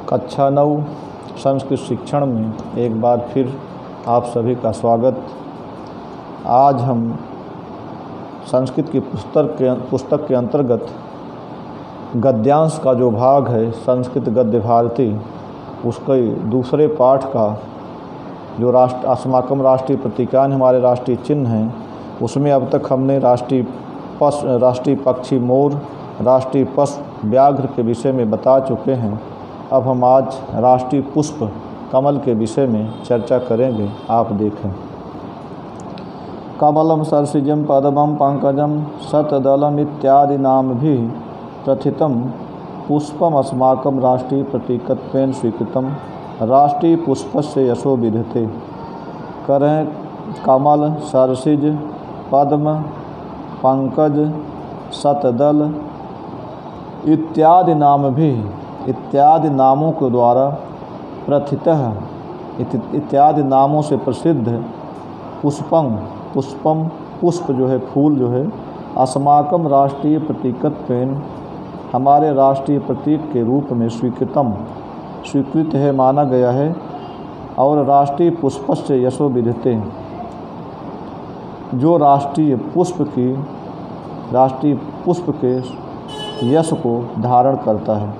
कक्षा 9 संस्कृत शिक्षण में एक बार फिर आप सभी का स्वागत। आज हम संस्कृत की पुस्तक के अंतर्गत गद्यांश का जो भाग है संस्कृत गद्य भारती, उसके दूसरे पाठ का जो अस्माकं राष्ट्रीय प्रतीकान हमारे राष्ट्रीय चिन्ह हैं, उसमें अब तक हमने राष्ट्रीय पक्षी मोर, राष्ट्रीय पशु व्याघ्र के विषय में बता चुके हैं। अब हम आज राष्ट्रीय पुष्प कमल के विषय में चर्चा करेंगे। आप देखें। कमलम सरसिजम पद्मम पंकजम शतदलम इत्यादि नाम भी प्रथितम पुष्पम अस्माकं राष्ट्रीय प्रतीकत्वेन स्वीकृतम राष्ट्रीय पुष्पस्य यशो विधते। करें कमल, सरसिज, पद्म, पंकज, शतदल इत्यादि नामों के द्वारा प्रथितः इत्यादि नामों से प्रसिद्ध पुष्पम पुष्प जो है, फूल जो है, अस्माकं राष्ट्रीय प्रतीकत्वेन हमारे राष्ट्रीय प्रतीक के रूप में स्वीकृत है, माना गया है। और राष्ट्रीय पुष्पस्य यशो विधते, जो राष्ट्रीय पुष्प के यश को धारण करता है।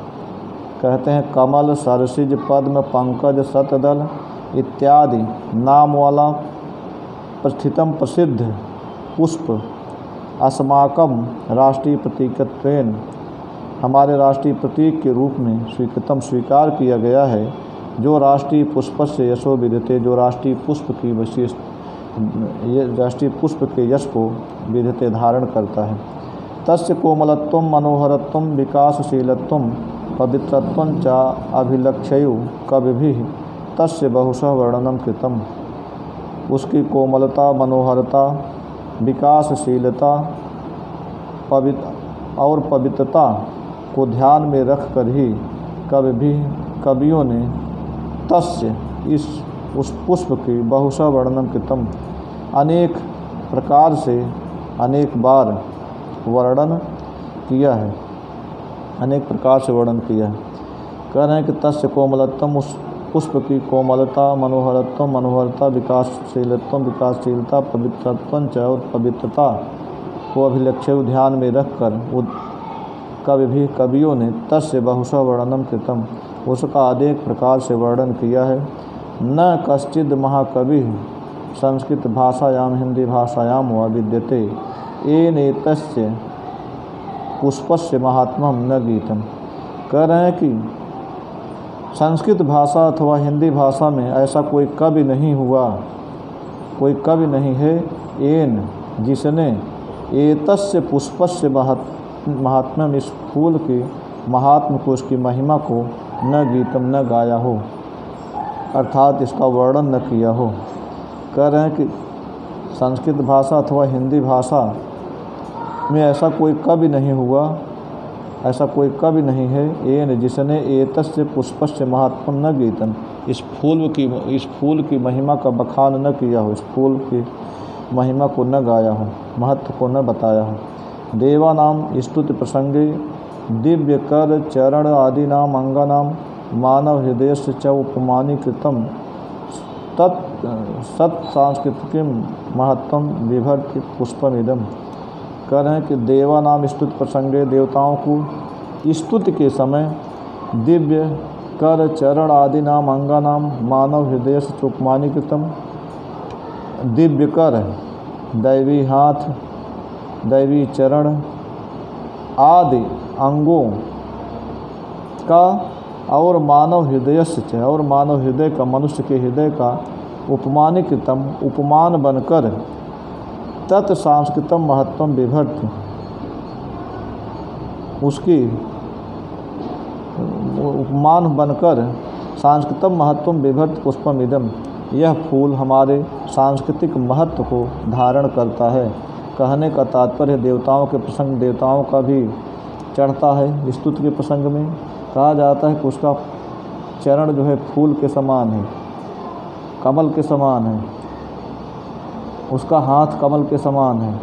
कहते हैं कमल, सरसिज, पद्म, पंकज, शतदल इत्यादि नाम वाला प्रसिद्ध पुष्प अस्माकं राष्ट्रीय प्रतीकत्वेन हमारे राष्ट्रीय प्रतीक के रूप में स्वीकार किया गया है। जो राष्ट्रीय पुष्पस्य यशो विधते, जो राष्ट्रीय पुष्प के यश को विधते धारण करता है। तस्य कोमलत्वं मनोहरत्वं विकासशीलत्वं पवित्रत्वं च अभिलक्ष्यु कविभिः तस्य बहुशः वर्णनं कृतम्। उसकी कोमलता, मनोहरता, विकासशीलता और पवित्रता को ध्यान में रखकर ही कवियों ने तस्य उस पुष्प की बहुशः वर्णनं कृतम्, अनेक प्रकार से अनेक बार वर्णन किया है, कह रहे हैं कि तस्य कोमलत्वम, उस पुष्प की कोमलता, मनोहरता, विकासशीलता, पवित्रत्वं च और पवित्रता को अभिलक्ष्य ध्यान में रखकर कवियों ने तस्य बहुशः वर्णनं कृतम्, उसका अनेक प्रकार से वर्णन किया है। न कश्चिद महाकवि संस्कृत भाषायां हिंदी भाषायां वा विद्यते एनेतस्य पुष्पस्य महात्म्यं न गीतम्। कह रहे हैं कि संस्कृत भाषा अथवा हिंदी भाषा में ऐसा कोई कवि नहीं है एन जिसने एतस्य पुष्पस्य महात्म्यम, इस फूल के महात्म को, उसकी महिमा को न गीतम, न गाया हो, अर्थात इसका वर्णन न किया हो। कह रहे हैं कि संस्कृत भाषा अथवा हिंदी भाषा में ऐसा कोई कवि नहीं है एन जिसने एतस्य पुष्पस्य महात्म्यम न गीतम, इस फूल की महिमा का बखान न किया हो, इस फूल की महिमा को न गाया हो, महत्व को न बताया हो। देवानां स्तुति प्रसंगे दिव्य कर चरण आदीनां अंगानां मानव हृदयस्य च उपमानी कृतम सत् सांस्कृतिकं महत्वं बिभर्ति पुष्पमिदम्। कह रहे हैं कि देवानाम स्तुति प्रसंगे, देवताओं को स्तुति के समय दिव्य कर चरण आदि नाम अंगानाम मानव हृदय से उपमानी कृतम, दिव्य कर दैवी हाथ, दैवी चरण आदि अंगों का और मानव हृदय से, और मानव हृदय का, मनुष्य के हृदय का उपमानी कृतम, उपमान बनकर तत् सांस्कृतम महत्वम बिभर्ति, उसकी उपमान बनकर सांस्कृतम महत्वम बिभर्ति पुष्पम इदम, यह फूल हमारे सांस्कृतिक महत्व को धारण करता है। कहने का तात्पर्य देवताओं के प्रसंग, देवताओं का भी चढ़ता है। स्तुति के प्रसंग में कहा जाता है कि उसका चरण जो है फूल के समान है, कमल के समान है, उसका हाथ कमल के समान है,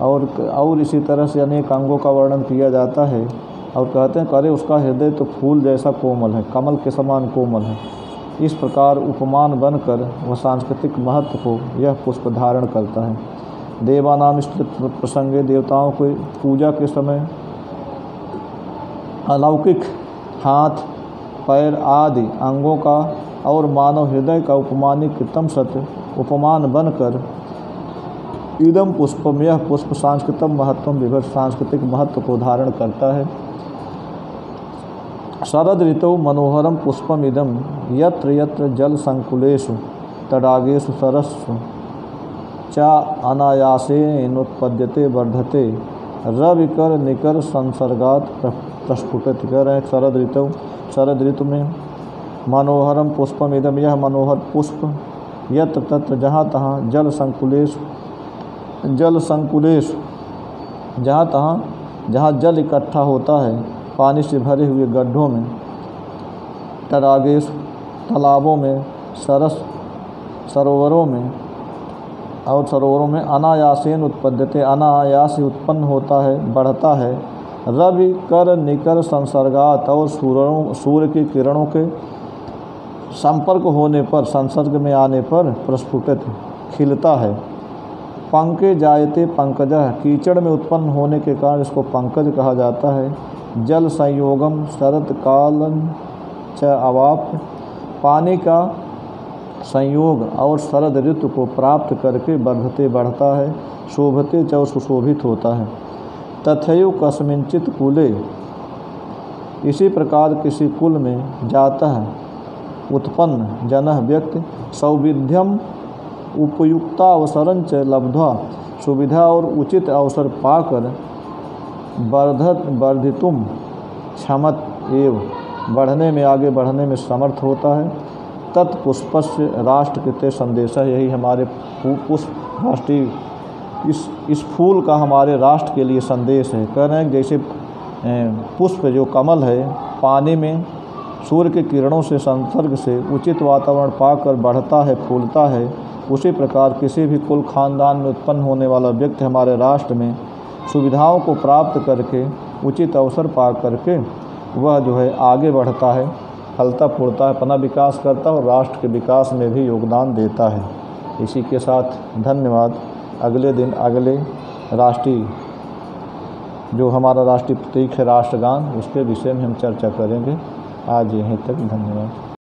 और इसी तरह से अनेक अंगों का वर्णन किया जाता है और कहते हैं कि अरे उसका हृदय तो फूल जैसा कोमल है, कमल के समान कोमल है। इस प्रकार उपमान बनकर वह सांस्कृतिक महत्व को यह पुष्प धारण करता है। देवानाम स्तुति प्रसंगे देवताओं को पूजा के समय अलौकिक हाथ, पैर आदि अंगों का और मानव हृदय का उपमानिकृतम सत्य उपमान बनकर इदम पुष्पम यह पुष्प सांस्कृतिक महत्व विभर सांस्कृतिक महत्व को धारण करता है। शरद ऋतु मनोहरम पुष्पम इदम यत्र यत्र जल संकुलेषु तडागेषु सरस्सु चा अनायासेनोत्पद्यते वर्धते रविकर निकर संसर्गात प्रस्फुटित। कह रहे हैं शरद ऋतु में मनोहरम पुष्पम इदम यह मनोहर पुष्प यत्र तत्र जहाँ तहाँ जल संकुलेश जहाँ तहाँ जहाँ जल इकट्ठा होता है पानी से भरे हुए गड्ढों में, तडागेश तालाबों में, सरस सरोवरों में और सरोवरों में अनायासेन उत्पद्यते अनायास ही उत्पन्न होता है, बढ़ता है। रवि कर निकर संसर्गात और सूर्य की किरणों के संपर्क होने पर, संसर्ग में आने पर प्रस्फुटित खिलता है। पंके जायते पंकजः कीचड़ में उत्पन्न होने के कारण इसको पंकज कहा जाता है। जल संयोगम शरद कालन च अवाप्य पानी का संयोग और शरद ऋतु को प्राप्त करके वर्धते बढ़ता है, शोभते च सुशोभित होता है। तथैव कस्मिंचित कुले इसी प्रकार किसी कुल में जाता है उत्पन्न जनः व्यक्ति सौविध्यम उपयुक्तावसरं च लब्ध्वा सुविधा और उचित अवसर पाकर वर्धितुम क्षमत एव बढ़ने में आगे बढ़ने में समर्थ होता है। तत्पुष्पस्य राष्ट्रकृते संदेश है यही हमारे पुष्प राष्ट्रीय इस फूल का हमारे राष्ट्र के लिए संदेश है। कह रहे हैं जैसे पुष्प जो कमल है पानी में सूर्य के किरणों से संसर्ग से उचित वातावरण पाकर बढ़ता है, फूलता है, उसी प्रकार किसी भी कुल खानदान में उत्पन्न होने वाला व्यक्ति हमारे राष्ट्र में सुविधाओं को प्राप्त करके उचित अवसर पा करके वह जो है आगे बढ़ता है, फलता फूलता है, अपना विकास करता है और राष्ट्र के विकास में भी योगदान देता है। इसी के साथ धन्यवाद। अगले दिन अगले राष्ट्रीय जो हमारा राष्ट्रीय प्रतीक है राष्ट्रगान उसके विषय में हम चर्चा करेंगे। आज यहीं तक, धन्यवाद।